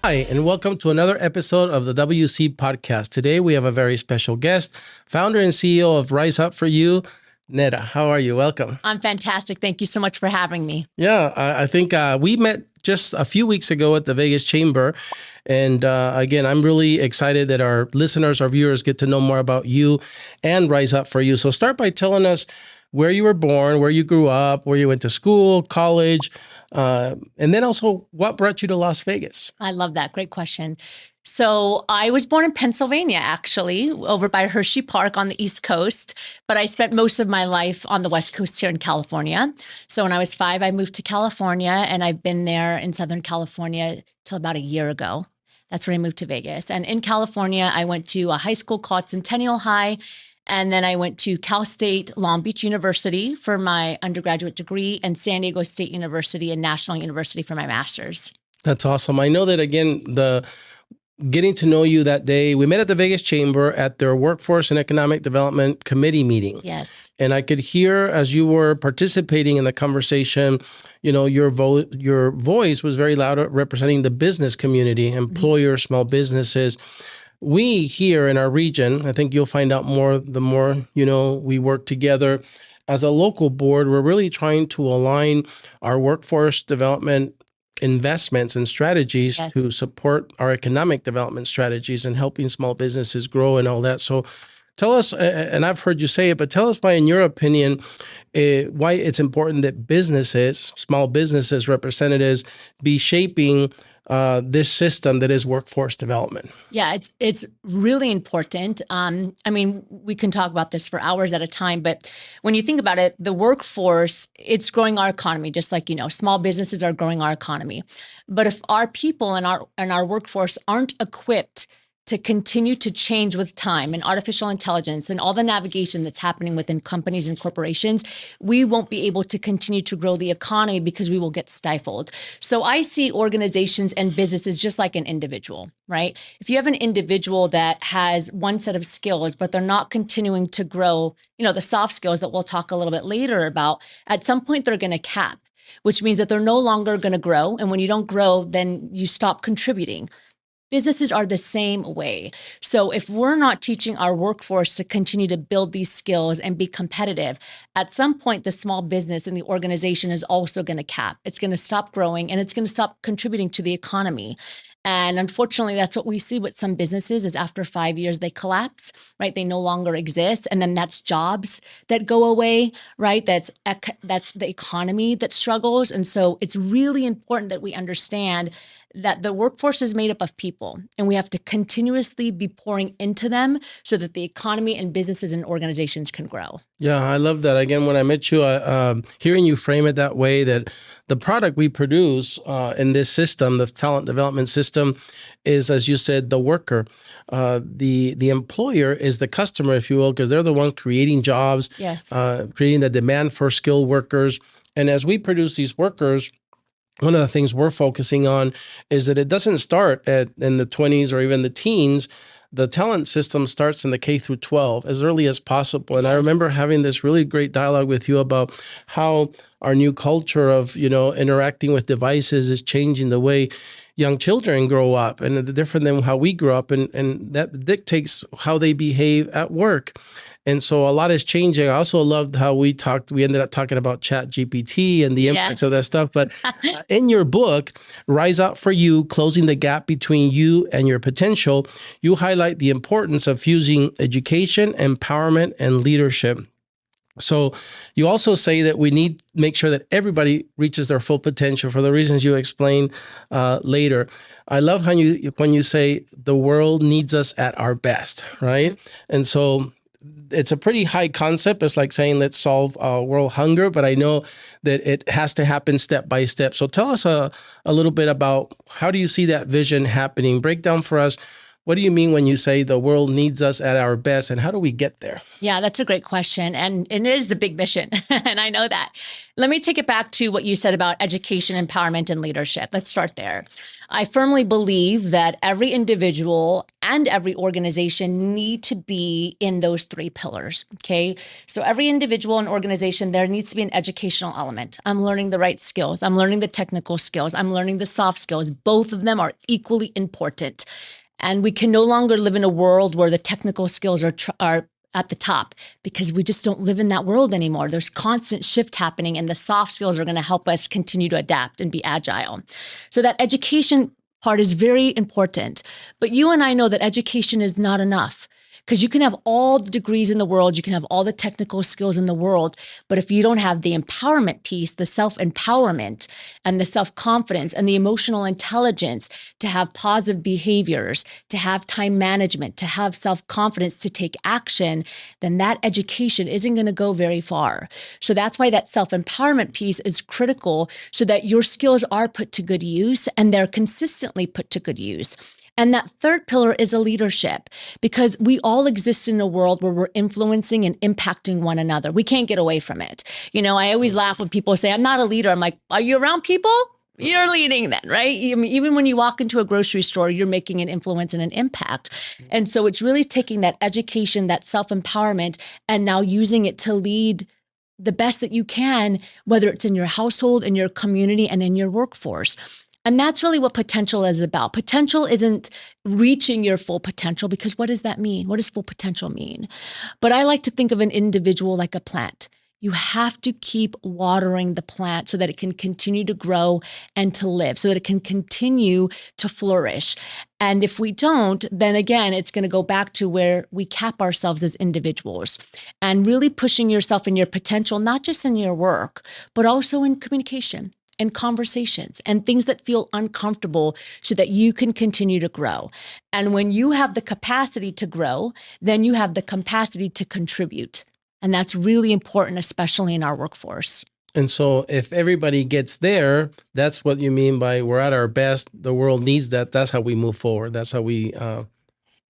Hi, and welcome to another episode of the WC Podcast. Today we have a very special guest, founder and CEO of Rise Up For You, Neda. How are you? Welcome. I'm fantastic. Thank you so much for having me. Yeah, I think we met just a few weeks ago at the Vegas Chamber. And again, I'm really excited that our listeners, our viewers get to know more about you and Rise Up For You. So start by telling us where you were born, where you grew up, where you went to school, college, and then also what brought you to Las Vegas? I love that. Great question. So I was born in Pennsylvania, actually, over by Hershey Park on the East Coast, but I spent most of my life on the West Coast here in California. So when I was 5, I moved to California, and I've been there in Southern California till about a year ago. That's when I moved to Vegas. And in California, I went to a high school called Centennial High. And then I went to Cal State Long Beach University for my undergraduate degree and San Diego State University and National University for my master's. That's awesome. I know that, again, the getting to know you that day, we met at the Vegas Chamber at their Workforce and Economic Development Committee meeting. Yes. And I could hear as you were participating in the conversation, you know, your voice was very loud representing the business community, employers, small businesses. We here in our region, I think you'll find out more the more, we work together as a local board. We're really trying to align our workforce development investments and strategies to support our economic development strategies and helping small businesses grow and all that. So tell us, and I've heard you say it, but tell us why, in your opinion, why it's important that businesses, small businesses, representatives be shaping this system that is workforce development. Yeah, it's really important. I mean, we can talk about this for hours at a time, but when you think about it, the workforce, it's growing our economy, just like, small businesses are growing our economy. But if our people and our workforce aren't equipped to continue to change with time and artificial intelligence and all the navigation that's happening within companies and corporations, we won't be able to continue to grow the economy because we will get stifled. So I see organizations and businesses just like an individual, right? If you have an individual that has one set of skills, but they're not continuing to grow, the soft skills that we'll talk a little bit later about, at some point they're going to cap, which means that they're no longer going to grow. And when you don't grow, then you stop contributing. Businesses are the same way. So if we're not teaching our workforce to continue to build these skills and be competitive, at some point, the small business and the organization is also going to cap. It's going to stop growing and it's going to stop contributing to the economy. And unfortunately, that's what we see with some businesses is after 5 years, they collapse, right? They no longer exist. And then that's jobs that go away, right? That's the economy that struggles. And so it's really important that we understand that the workforce is made up of people, and we have to continuously be pouring into them so that the economy and businesses and organizations can grow. Yeah, I love that. Again, when I met you, hearing you frame it that way, that the product we produce in this system, the talent development system, is, as you said, the worker. The employer is the customer, if you will, because they're the one creating jobs, creating the demand for skilled workers. And as we produce these workers, one of the things we're focusing on is that it doesn't start in the 20s or even the teens. The talent system starts in the K through 12 as early as possible. And I remember having this really great dialogue with you about how our new culture of, interacting with devices is changing the way young children grow up, and different than how we grew up. And that dictates how they behave at work. And so a lot is changing. I also loved how we ended up talking about Chat GPT and the impacts of that stuff. But in your book, Rise Up For You, Closing the Gap Between You and Your Potential, you highlight the importance of fusing education, empowerment, and leadership. So you also say that we need to make sure that everybody reaches their full potential for the reasons you explain later. I love how when you say the world needs us at our best, right? And so it's a pretty high concept. It's like saying, let's solve world hunger, but I know that it has to happen step by step. So tell us a little bit about how do you see that vision happening? Break down for us What do you mean when you say the world needs us at our best, and how do we get there? Yeah, that's a great question. And it is a big mission. And I know that. Let me take it back to what you said about education, empowerment, and leadership. Let's start there. I firmly believe that every individual and every organization need to be in those three pillars. Okay. So every individual and organization, there needs to be an educational element. I'm learning the right skills. I'm learning the technical skills. I'm learning the soft skills. Both of them are equally important. And we can no longer live in a world where the technical skills are at the top, because we just don't live in that world anymore. There's constant shift happening, and the soft skills are going to help us continue to adapt and be agile. So that education part is very important. But you and I know that education is not enough, because you can have all the degrees in the world, you can have all the technical skills in the world, but if you don't have the empowerment piece, the self-empowerment and the self-confidence and the emotional intelligence to have positive behaviors, to have time management, to have self-confidence to take action, then that education isn't going to go very far. So that's why that self-empowerment piece is critical, so that your skills are put to good use and they're consistently put to good use. And that third pillar is a leadership, because we all exist in a world where we're influencing and impacting one another. We can't get away from it. You know, I always laugh when people say, I'm not a leader. I'm like, are you around people? You're leading then, right? I mean, even when you walk into a grocery store, you're making an influence and an impact. And so it's really taking that education, that self-empowerment, and now using it to lead the best that you can, whether it's in your household, in your community, and in your workforce. And that's really what potential is about. Potential isn't reaching your full potential, because what does that mean? What does full potential mean? But I like to think of an individual like a plant. You have to keep watering the plant so that it can continue to grow and to live, so that it can continue to flourish. And if we don't, then again, it's going to go back to where we cap ourselves as individuals, and really pushing yourself in your potential, not just in your work, but also in communication and conversations and things that feel uncomfortable, so that you can continue to grow. And when you have the capacity to grow, then you have the capacity to contribute. And that's really important, especially in our workforce. And so if everybody gets there, that's what you mean by we're at our best. The world needs that. That's how we move forward. That's how we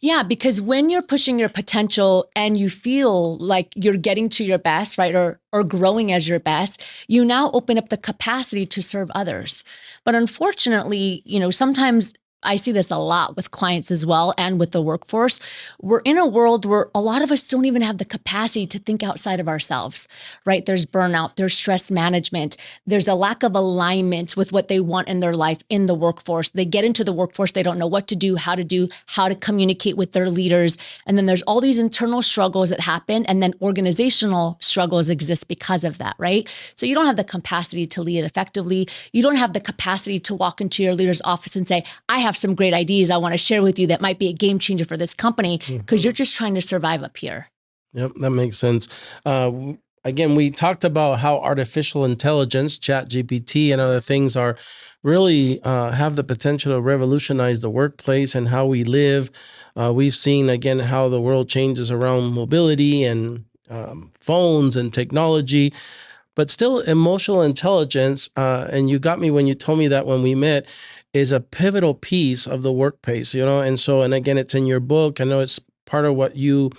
Yeah, because when you're pushing your potential and you feel like you're getting to your best, right, or growing as your best, you now open up the capacity to serve others. But unfortunately, you know, sometimes I see this a lot with clients as well, and with the workforce. We're in a world where a lot of us don't even have the capacity to think outside of ourselves, right? There's burnout, there's stress management, there's a lack of alignment with what they want in their life in the workforce. They get into the workforce, they don't know what to do, how to communicate with their leaders. And then there's all these internal struggles that happen, and then organizational struggles exist because of that, right? So you don't have the capacity to lead effectively. You don't have the capacity to walk into your leader's office and say, I have some great ideas I want to share with you that might be a game changer for this company, because you're just trying to survive up here. Yep, that makes sense. Again, we talked about how artificial intelligence, Chat GPT, and other things are really have the potential to revolutionize the workplace and how we live. We've seen, again, how the world changes around mobility and phones and technology. But still, emotional intelligence, and you got me when you told me that when we met, is a pivotal piece of the workplace, you know? And so, and again, it's in your book. I know it's part of what you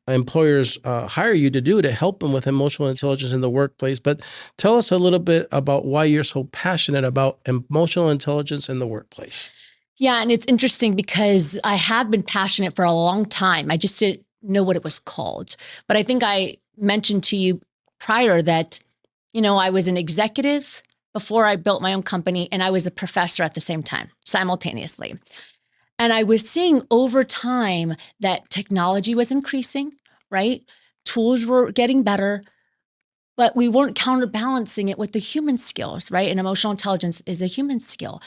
employers hire you to do, to help them with emotional intelligence in the workplace. But tell us a little bit about why you're so passionate about emotional intelligence in the workplace. Yeah, and it's interesting because I have been passionate for a long time. I just didn't know what it was called. But I think I mentioned to you prior that, you know, I was an executive before I built my own company, and I was a professor at the same time, simultaneously. And I was seeing over time that technology was increasing, right? Tools were getting better, but we weren't counterbalancing it with the human skills, right? And emotional intelligence is a human skill.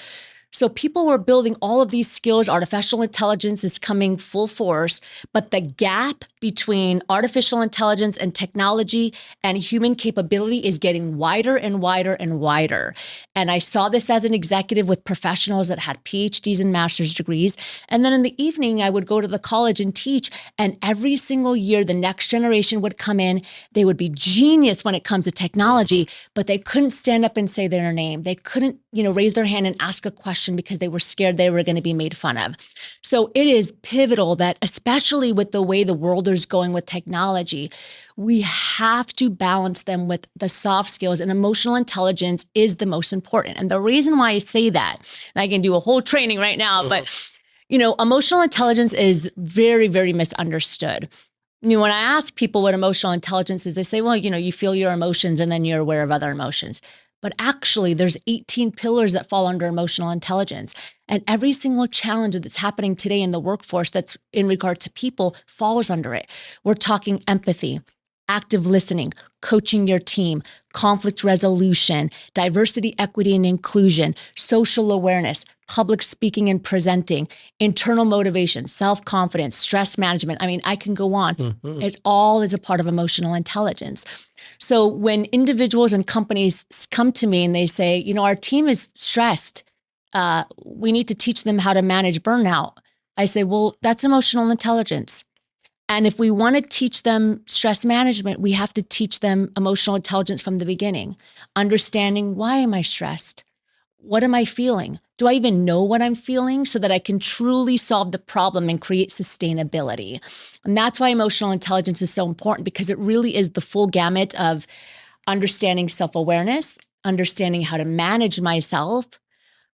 So people were building all of these skills. Artificial intelligence is coming full force, but the gap between artificial intelligence and technology and human capability is getting wider and wider and wider. And I saw this as an executive with professionals that had PhDs and master's degrees. And then in the evening, I would go to the college and teach. And every single year, the next generation would come in. They would be genius when it comes to technology, but they couldn't stand up and say their name. They couldn't, raise their hand and ask a question question because they were scared they were going to be made fun of. So it is pivotal that, especially with the way the world is going with technology, we have to balance them with the soft skills, and emotional intelligence is the most important. And the reason why I say that, and I can do a whole training right now, but emotional intelligence is very, very misunderstood. When I ask people what emotional intelligence is, they say, well, you feel your emotions and then you're aware of other emotions. But actually, there's 18 pillars that fall under emotional intelligence. And every single challenge that's happening today in the workforce that's in regard to people falls under it. We're talking empathy, active listening, coaching your team, conflict resolution, diversity, equity, and inclusion, social awareness, public speaking and presenting, internal motivation, self-confidence, stress management. I mean, I can go on. Mm-hmm. It all is a part of emotional intelligence. So when individuals and companies come to me and they say, our team is stressed, we need to teach them how to manage burnout. I say, well, that's emotional intelligence. And if we want to teach them stress management, we have to teach them emotional intelligence from the beginning. Understanding, why am I stressed? What am I feeling? Do I even know what I'm feeling, so that I can truly solve the problem and create sustainability? And that's why emotional intelligence is so important, because it really is the full gamut of understanding self-awareness, understanding how to manage myself,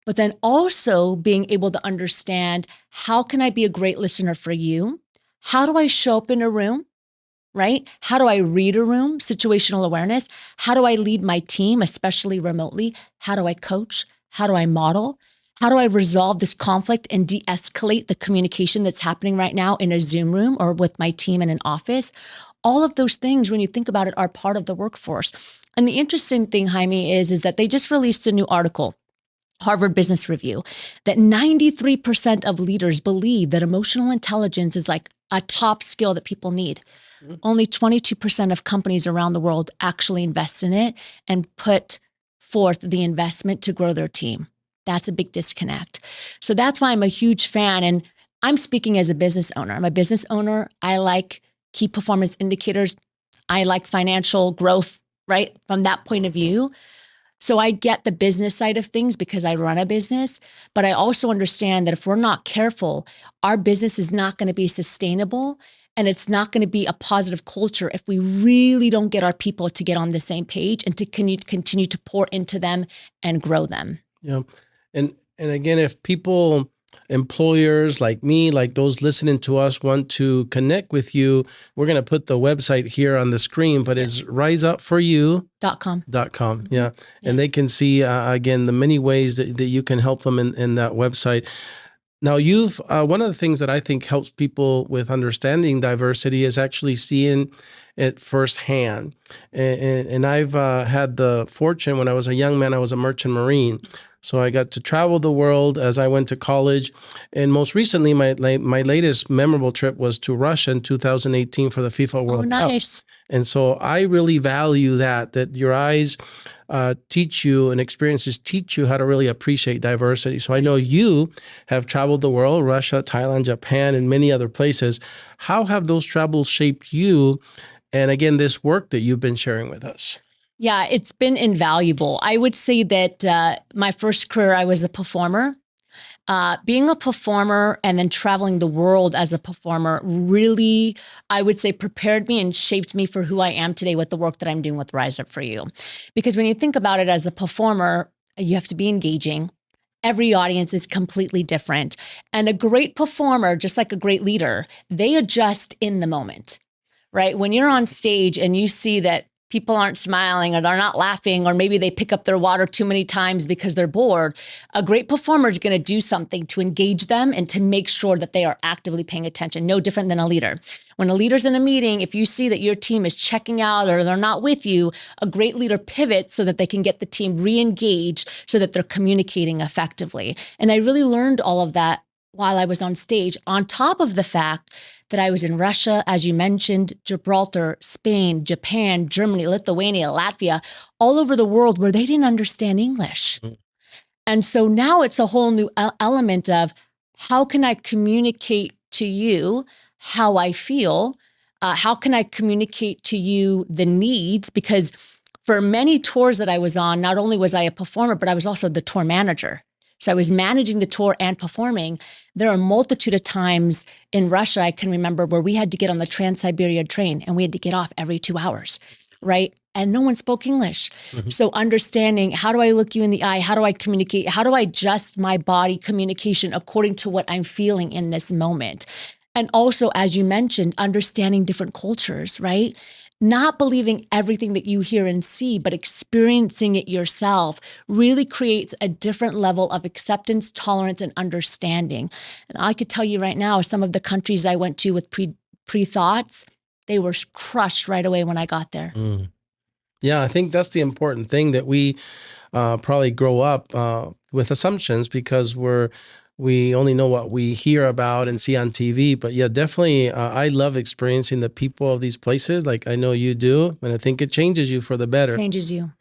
but then also being able to understand, how can I be a great listener for you? How do I show up in a room, right? How do I read a room? Situational awareness. How do I lead my team, especially remotely? How do I coach? How do I model? How do I resolve this conflict and de-escalate the communication that's happening right now in a Zoom room or with my team in an office? All of those things, when you think about it, are part of the workforce. And the interesting thing, Jaime, is that they just released a new article, Harvard Business Review, that 93% of leaders believe that emotional intelligence is like a top skill that people need. Mm-hmm. Only 22% of companies around the world actually invest in it and put forth the investment to grow their team. That's a big disconnect. So that's why I'm a huge fan. And I'm speaking as a business owner. I'm a business owner. I like key performance indicators. I like financial growth, right? From that point of view. So I get the business side of things because I run a business, but I also understand that if we're not careful, our business is not going to be sustainable, and it's not going to be a positive culture if we really don't get our people to get on the same page and to continue to pour into them and grow them. Yeah. And again, if people, employers like me, like those listening to us, want to connect with you, we're going to put the website here on the screen, but it's riseupforyou.com. .com. Yeah. And they can see, again, the many ways that you can help them in that website. Now, you've one of the things that I think helps people with understanding diversity is actually seeing it firsthand. And I've had the fortune, when I was a young man, I was a merchant marine. So I got to travel the world as I went to college. And most recently, my latest memorable trip was to Russia in 2018 for the FIFA World Cup. Nice. And so I really value that your eyes teach you, and experiences teach you how to really appreciate diversity. So I know you have traveled the world, Russia, Thailand, Japan, and many other places. How have those travels shaped you? And again, this work that you've been sharing with us. Yeah, it's been invaluable. I would say that my first career, I was a performer. Being a performer and then traveling the world as a performer really, I would say, prepared me and shaped me for who I am today with the work that I'm doing with Rise Up For You. Because when you think about it, as a performer, you have to be engaging. Every audience is completely different. And a great performer, just like a great leader, they adjust in the moment, right? When you're on stage and you see that people aren't smiling, or they're not laughing, or maybe they pick up their water too many times because they're bored, a great performer is going to do something to engage them and to make sure that they are actively paying attention. No different than a leader. When a leader's in a meeting, if you see that your team is checking out or they're not with you, a great leader pivots so that they can get the team re-engaged so that they're communicating effectively. And I really learned all of that while I was on stage, on top of the fact that I was in Russia, as you mentioned, Gibraltar, Spain, Japan, Germany, Lithuania, Latvia, all over the world where they didn't understand English. Mm. And so now it's a whole new element of, how can I communicate to you how I feel? How can I communicate to you the needs? Because for many tours that I was on, not only was I a performer, but I was also the tour manager. So I was managing the tour and performing. There are a multitude of times in Russia, I can remember, where we had to get on the Trans-Siberia train and we had to get off every 2 hours, right? And no one spoke English. Mhm. So understanding, how do I look you in the eye? How do I communicate? How do I adjust my body communication according to what I'm feeling in this moment? And also, as you mentioned, understanding different cultures, right? Not believing everything that you hear and see, but experiencing it yourself really creates a different level of acceptance, tolerance, and understanding. And I could tell you right now, some of the countries I went to with pre-thoughts, they were crushed right away when I got there. Mm. Yeah, I think that's the important thing, that we probably grow up with assumptions, because we only know what we hear about and see on TV. But yeah, definitely, I love experiencing the people of these places, like I know you do, and I think it changes you for the better. Changes you.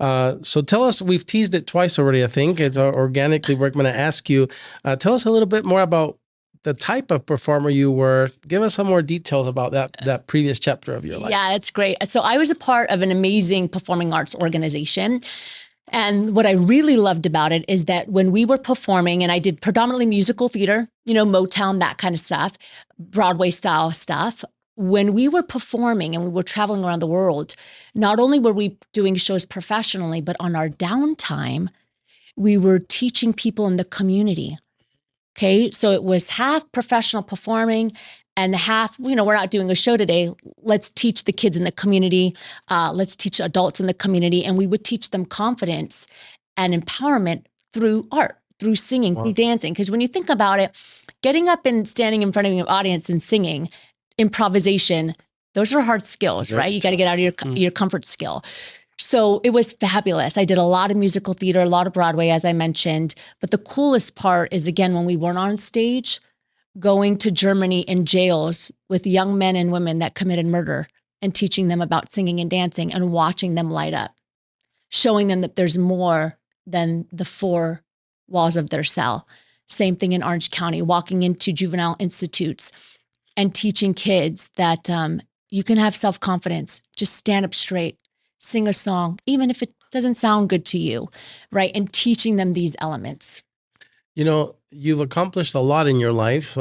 So tell us, we've teased it twice already, I think. It's organically, we're going to ask you, tell us a little bit more about the type of performer you were. Give us some more details about that previous chapter of your life. Yeah, it's great. So I was a part of an amazing performing arts organization. And what I really loved about it is that when we were performing, and I did predominantly musical theater, Motown, that kind of stuff, Broadway style stuff. When we were performing and we were traveling around the world, not only were we doing shows professionally, but on our downtime, we were teaching people in the community. Okay. So it was half professional performing and half, we're not doing a show today. Let's teach the kids in the community. Let's teach adults in the community. And we would teach them confidence and empowerment through art, through singing, Wow. through dancing. Because when you think about it, getting up and standing in front of your audience and singing, improvisation, those are hard skills, Very right? You got to get out of your comfort skill. So it was fabulous. I did a lot of musical theater, a lot of Broadway, as I mentioned. But the coolest part is, again, when we weren't on stage, going to Germany in jails with young men and women that committed murder and teaching them about singing and dancing and watching them light up, showing them that there's more than the four walls of their cell. Same thing in Orange County, walking into juvenile institutes and teaching kids that you can have self-confidence, just stand up straight, sing a song, even if it doesn't sound good to you, right? And teaching them these elements. You've accomplished a lot in your life,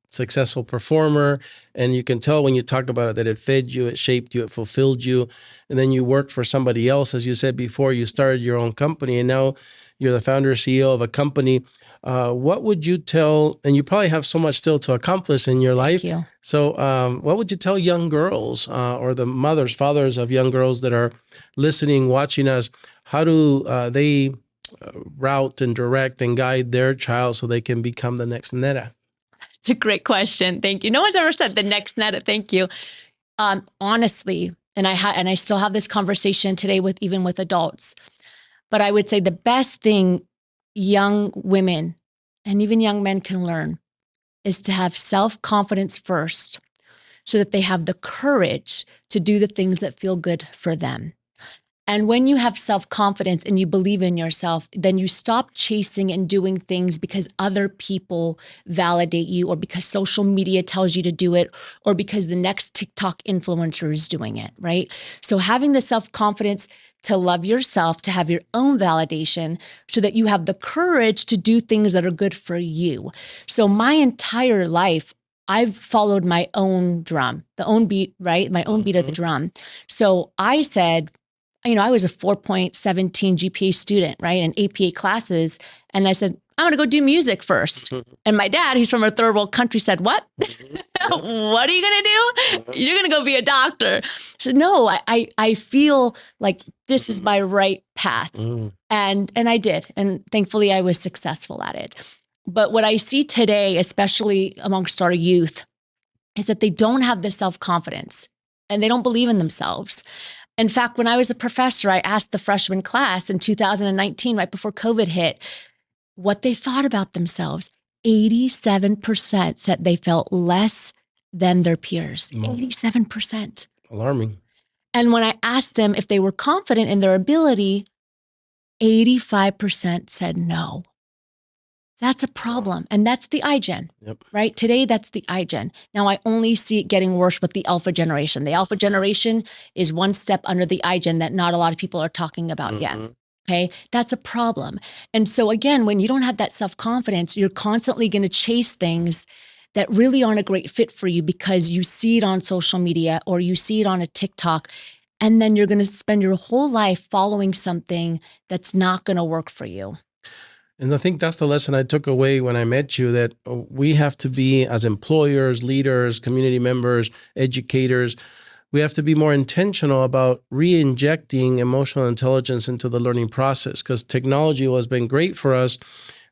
successful performer, and you can tell when you talk about it that it fed you, it shaped you, it fulfilled you. And then you worked for somebody else. As you said before, you started your own company, and now you're the founder CEO of a company. What would you tell, and you probably have so much still to accomplish in your life. Thank you. So what would you tell young girls or the mothers, fathers of young girls that are listening, watching us? How do they route and direct and guide their child so they can become the next Netta? It's a great question. Thank you. No one's ever said the next Netta. Thank you. Honestly, and I still have this conversation today even with adults, but I would say the best thing young women and even young men can learn is to have self-confidence first, so that they have the courage to do the things that feel good for them. And when you have self-confidence and you believe in yourself, then you stop chasing and doing things because other people validate you, or because social media tells you to do it, or because the next TikTok influencer is doing it, right? So having the self-confidence to love yourself, to have your own validation, so that you have the courage to do things that are good for you. So my entire life, I've followed my own drum, the own beat, right? My own beat of the drum. So I said, I was a 4.17 GPA student, right? In APA classes. And I said, I'm going to go do music first. And my dad, he's from a third world country, said, what? What are you going to do? You're going to go be a doctor. So no, I feel like this is my right path. And I did. And thankfully I was successful at it. But what I see today, especially amongst our youth, is that they don't have the self-confidence and they don't believe in themselves. In fact, when I was a professor, I asked the freshman class in 2019, right before COVID hit, what they thought about themselves. 87% said they felt less than their peers. 87%. Alarming. And when I asked them if they were confident in their ability, 85% said no. That's a problem. And that's the iGen, right? Today, that's the iGen. Now, I only see it getting worse with the alpha generation. The alpha generation is one step under the iGen that not a lot of people are talking about yet. Okay. That's a problem. And so again, when you don't have that self-confidence, you're constantly going to chase things that really aren't a great fit for you because you see it on social media or you see it on a TikTok. And then you're going to spend your whole life following something that's not going to work for you. And I think that's the lesson I took away when I met you, that we have to be, as employers, leaders, community members, educators, we have to be more intentional about re-injecting emotional intelligence into the learning process, because technology has been great for us.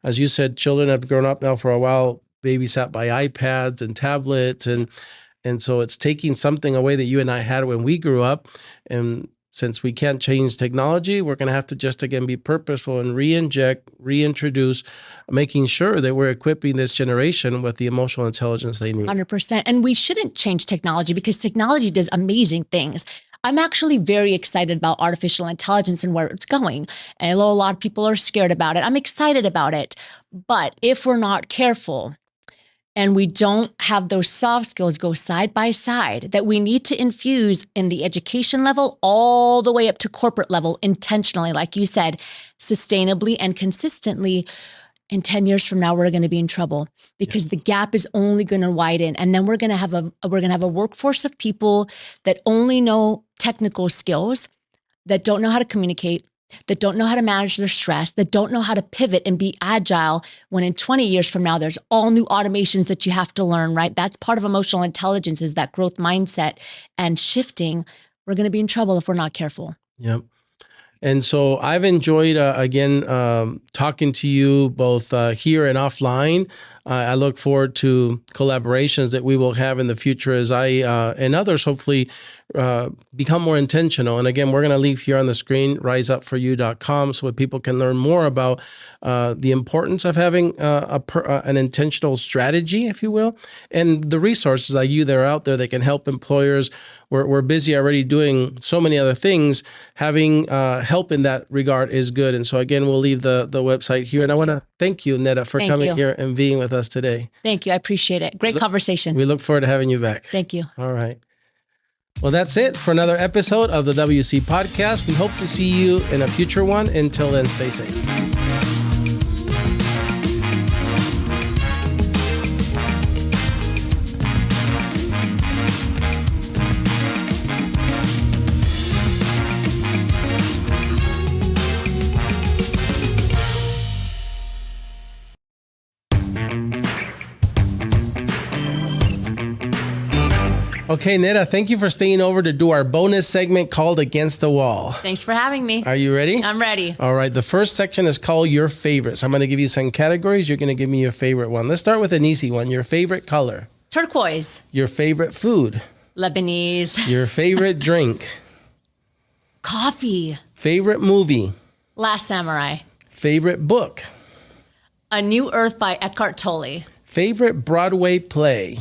As you said, children have grown up now for a while, babysat by iPads and tablets. And so it's taking something away that you and I had when we grew up. And since we can't change technology, we're going to have to just, again, be purposeful and re-inject, reintroduce, making sure that we're equipping this generation with the emotional intelligence they need. 100%. And we shouldn't change technology because technology does amazing things. I'm actually very excited about artificial intelligence and where it's going. And I know a lot of people are scared about it. I'm excited about it. But if we're not careful, and we don't have those soft skills go side by side that we need to infuse in the education level all the way up to corporate level intentionally, like you said, sustainably and consistently, in 10 years from now, we're going to be in trouble because the gap is only going to widen. And then we're going to have a workforce of people that only know technical skills, that don't know how to communicate, that don't know how to manage their stress, that don't know how to pivot and be agile, when in 20 years from now, there's all new automations that you have to learn, right? That's part of emotional intelligence, is that growth mindset and shifting. We're going to be in trouble if we're not careful. Yep. And so I've enjoyed, again, talking to you both here and offline. I look forward to collaborations that we will have in the future as I and others hopefully become more intentional. And again, we're going to leave here on the screen, riseupforyou.com, so that people can learn more about the importance of having an intentional strategy, if you will, and the resources like you that are out there that can help employers. We're busy already doing so many other things. Having help in that regard is good. And so again, we'll leave the website here. And I want to thank you, Netta, for coming here and being with us today. Thank you. I appreciate it. Great conversation. We look forward to having you back. Thank you. All right. Well, that's it for another episode of the WC Podcast. We hope to see you in a future one. Until then, stay safe. Okay, Netta, thank you for staying over to do our bonus segment called Against the Wall. Thanks for having me. Are you ready? I'm ready. All right. The first section is called Your Favorites. I'm going to give you some categories. You're going to give me your favorite one. Let's start with an easy one. Your favorite color. Turquoise. Your favorite food. Lebanese. Your favorite drink. Coffee. Favorite movie. Last Samurai. Favorite book. A New Earth by Eckhart Tolle. Favorite Broadway play.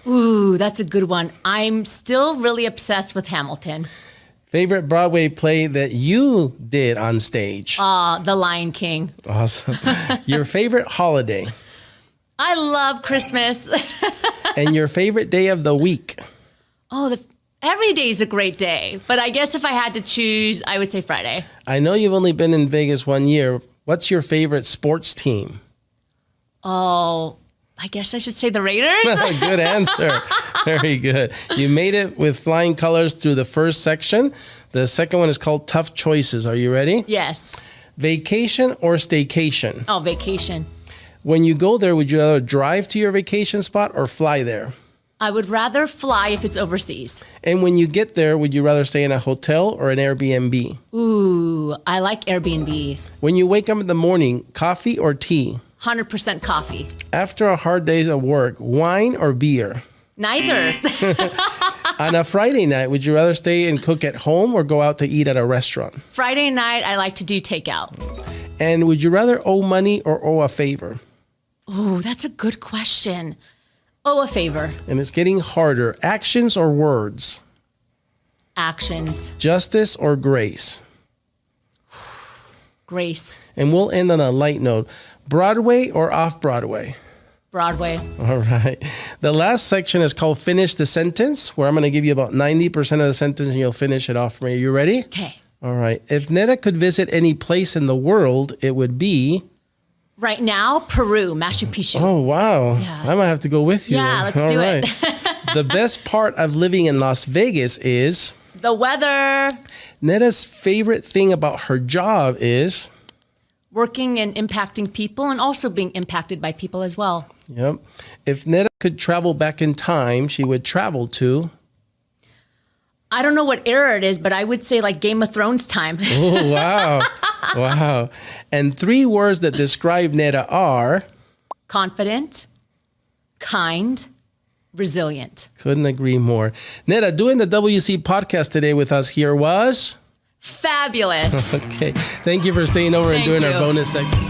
Ooh, that's a good one. I'm still really obsessed with Hamilton. Favorite Broadway play that you did on stage. The Lion King. Awesome. Your favorite holiday. I love Christmas. And your favorite day of the week. Every day is a great day, but I guess if I had to choose, I would say Friday. I know you've only been in Vegas 1 year. What's your favorite sports team? Oh, I guess I should say the Raiders. Good answer. Very good. You made it with flying colors through the first section. The second one is called Tough Choices. Are you ready? Yes. Vacation or staycation? Oh, vacation. When you go there, would you rather drive to your vacation spot or fly there? I would rather fly if it's overseas. And when you get there, would you rather stay in a hotel or an Airbnb? Ooh, I like Airbnb. When you wake up in the morning, coffee or tea? 100% coffee. After a hard day of work, wine or beer? Neither. On a Friday night, would you rather stay and cook at home or go out to eat at a restaurant? Friday night, I like to do takeout. And would you rather owe money or owe a favor? Oh, that's a good question. Oh, a favor. And it's getting harder. Actions or words? Actions. Justice or grace? Grace. And we'll end on a light note. Broadway or off-Broadway? Broadway. All right. The last section is called Finish the Sentence, where I'm going to give you about 90% of the sentence and you'll finish it off for me. Are you ready? Okay. All right. If Netta could visit any place in the world, it would be... Right now, Peru, Machu Picchu. Oh, wow. Yeah. I might have to go with you. Yeah, then. let's do it. The best part of living in Las Vegas is... The weather. Netta's favorite thing about her job is... Working and impacting people and also being impacted by people as well. Yep. If Netta could travel back in time, she would travel to... I don't know what era it is, but I would say like Game of Thrones time. Oh, wow. Wow. And 3 words that describe Netta are... Confident, kind, resilient. Couldn't agree more. Netta, doing the WC podcast today with us here was... Fabulous. Okay. Thank you for staying over and Thank doing our you. bonus segment.